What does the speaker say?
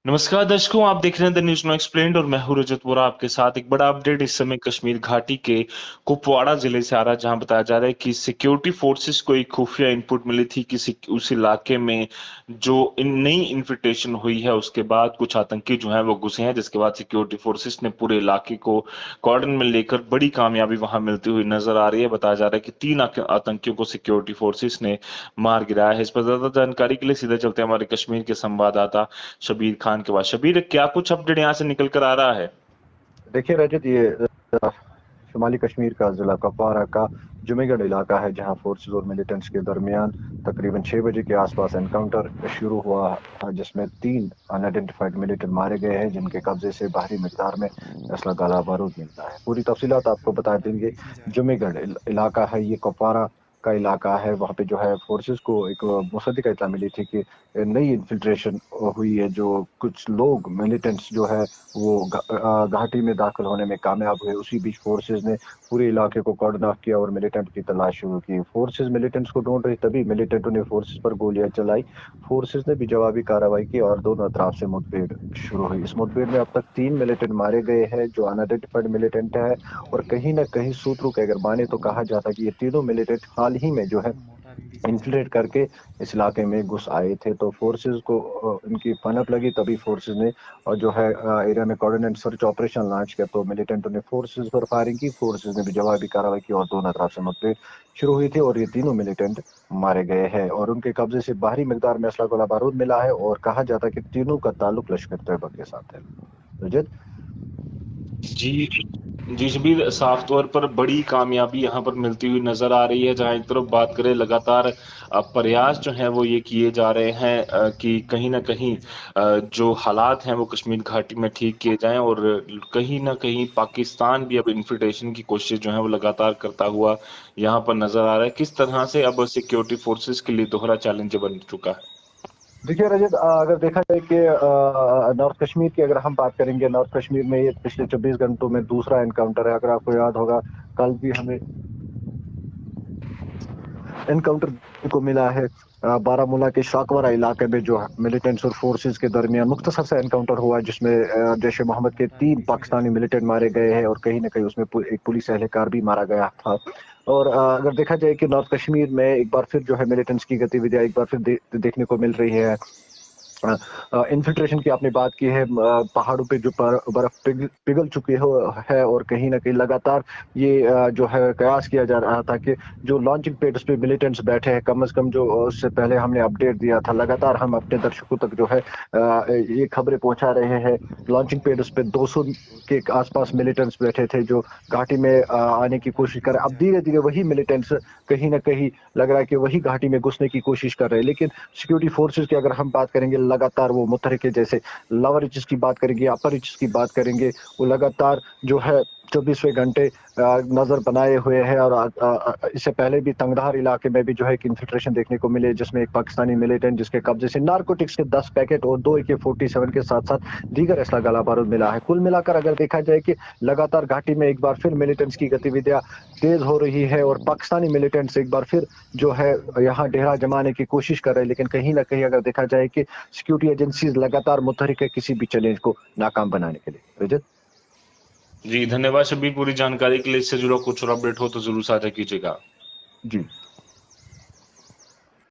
नमस्कार दर्शकों, आप देख रहे हैं द न्यूज़ नो एक्सप्लेन्ड और मैं हूं रजत वोरा आपके साथ। एक बड़ा अपडेट इस समय कश्मीर घाटी के कुपवाड़ा जिले से आ रहा है, जहां बताया जा रहा है कि सिक्योरिटी फोर्सेस को एक खुफिया इनपुट मिली थी कि उस इलाके में जो नई इन्फिल्ट्रेशन हुई है उसके बाद कुछ आतंकी जो हैं वो घुसे हैं, जिसके बाद सिक्योरिटी फोर्सेस ने पूरे इलाके को कॉर्डन में लेकर बड़ी कामयाबी वहां मिलती हुई नजर आ रही है। बताया जा रहा है कि 3 आतंकियों को सिक्योरिटी फोर्सेस ने मार गिराया है। इस पर ज्यादा जानकारी के लिए सीधे चलते हैं हमारे कश्मीर के संवाददाता शबीर खान के बाद। शबीर, क्या कुछ अपडेट यहाँ से निकल कर आ रहा है? देखिए रजत, ये शुमाली कश्मीर का जिला कुपवारा का जुमेगढ़ इलाका है, जहां फोर्सेस और मिलिटेंट्स के दरमियान तकरीबन 6 बजे के आसपास एनकाउंटर शुरू हुआ था, जिसमें 3 अनआइडेंटिफाइड मिलिटेंट मारे गए हैं, जिनके कब्जे से भारी मिकदार में असला गोला बारूद मिलता है। पूरी तफसीलात आपको बता देंगे। जुमेगढ़ इलाका है, ये कुपवारा का इलाका है। वहाँ पे जो है फोर्सेस को एक मुसद्दिका इत्तला मिली थी कि नई इन्फिल्ट्रेशन हुई है, जो कुछ लोग मिलिटेंट्स जो है वो घाटी में दाखिल होने में कामयाब हुए। उसी बीच फोर्सेस ने पूरे इलाके को कॉर्डन ऑफ किया और मिलिटेंट की तलाश शुरू की। फोर्सेस मिलिटेंट्स को ढूंढ रही, तभी मिलिटेंटों ने फोर्सेस पर गोलियां चलाई। फोर्सेस ने भी जवाबी कार्रवाई की और दोनों तरफ से मुठभेड़ शुरू हुई। इस मुठभेड़ में अब तक 3 मिलिटेंट मारे गए हैं, जो अनआइडेंटिफाइड मिलिटेंट है। और कहीं ना कहीं सूत्रों के अगर माने तो कहा जाता है कि ये तीनों मिलिटेंट हाल ही में जो है इन्फिल्ट्रेट करके इस इलाके में घुस आए थे। तो फोर्सेस को इनकी पनप लगी, तभी फोर्सेस ने और जो है एरिया में कोऑर्डिनेट सर्च ऑपरेशन लॉन्च किया। तो मिलिटेंटों ने फोर्सेस पर फायरिंग की, फोर्सेस ने भी जवाबी कार्रवाई की और दोनों तरफ से मुठभेड़ शुरू हुई थी और ये तीनों मिलिटेंट मारे गए हैं और उनके कब्जे से भारी मिकदार में असला गोला बारूद मिला है। और कहा जाता है कि तीनों का ताल्लुक लश्कर तैयबा के साथ है। रजत। जी, जी शबीर, साफ तौर पर बड़ी कामयाबी यहाँ पर मिलती हुई नजर आ रही है। जहाँ एक तरफ बात करें, लगातार प्रयास जो हैं वो ये किए जा रहे हैं कि कहीं ना कहीं जो हालात हैं वो कश्मीर घाटी में ठीक किए जाएं, और कहीं ना कहीं पाकिस्तान भी अब इन्फिल्ट्रेशन की कोशिश जो है वो लगातार करता हुआ यहाँ पर नजर आ रहा है। किस तरह से अब सिक्योरिटी फोर्सेस के लिए दोहरा चैलेंज बन चुका है? देखिए रजत, अगर देखा जाए कि नॉर्थ कश्मीर की अगर हम बात करेंगे, नॉर्थ कश्मीर में ये पिछले 24 घंटों में दूसरा एनकाउंटर है। अगर आपको याद होगा, कल भी हमें एनकाउंटर को मिला है बारामूला के शाकवारा इलाके में, जो मिलिटेंट्स और फोर्सेस के दरमियान मुख्तसर सा एनकाउंटर हुआ, जिसमें जैश ए मोहम्मद के 3 पाकिस्तानी मिलिटेंट मारे गए हैं और कहीं ना कहीं उसमें एक पुलिस एहलकार भी मारा गया था। और अगर देखा जाए कि नॉर्थ कश्मीर में एक बार फिर जो है मिलिटेंट्स की गतिविधियां एक बार फिर देखने को मिल रही है। इन्फिल्ट्रेशन की आपने बात की है, पहाड़ों पे जो बर्फ पिघल चुकी है और कहीं ना कहीं लगातार ये जो है कयास किया जा रहा था कि जो लॉन्चिंग पैड उस पे मिलिटेंट्स बैठे हैं, कम से कम जो उससे पहले हमने अपडेट दिया था, लगातार हम अपने दर्शकों तक जो है ये खबरें पहुंचा रहे हैं। लॉन्चिंग पैड उस पे 200 के आसपास मिलिटेंट्स बैठे थे, जो घाटी में आने की कोशिश कर रहे। अब धीरे धीरे वही मिलिटेंट्स कहीं ना कहीं लग रहा है कि वही घाटी में घुसने की कोशिश कर रहे हैं। लेकिन सिक्योरिटी फोर्सेस की अगर हम बात करेंगे, लगातार वो मुतहरिके जैसे लोअर रीचेस की बात करेंगे, अपर रीचेस की बात करेंगे, वो लगातार जो है 24वें घंटे नजर बनाए हुए हैं। और इससे पहले भी तंगधार इलाके में भी जो है एक इन्फिल्ट्रेशन देखने को मिले, जिसमें एक पाकिस्तानी मिलिटेंट जिसके कब्जे से नारकोटिक्स के 10 पैकेट और 2 AK-47 के साथ साथ दीगर असला गोला बारूद मिला है। कुल मिलाकर अगर देखा जाए कि लगातार घाटी में एक बार फिर मिलिटेंट्स की गतिविधियां तेज हो रही है और पाकिस्तानी मिलिटेंट्स एक बार फिर जो है यहाँ डेरा जमाने की कोशिश कर रहे हैं। लेकिन कहीं ना कहीं अगर देखा जाए कि सिक्योरिटी एजेंसीज लगातार मुतहरिक है किसी भी चैलेंज को नाकाम बनाने के लिए। रजत। जी धन्यवाद शबीर, पूरी जानकारी के लिए। इससे जुड़ा कुछ और अपडेट हो तो जरूर साझा कीजिएगा। जी।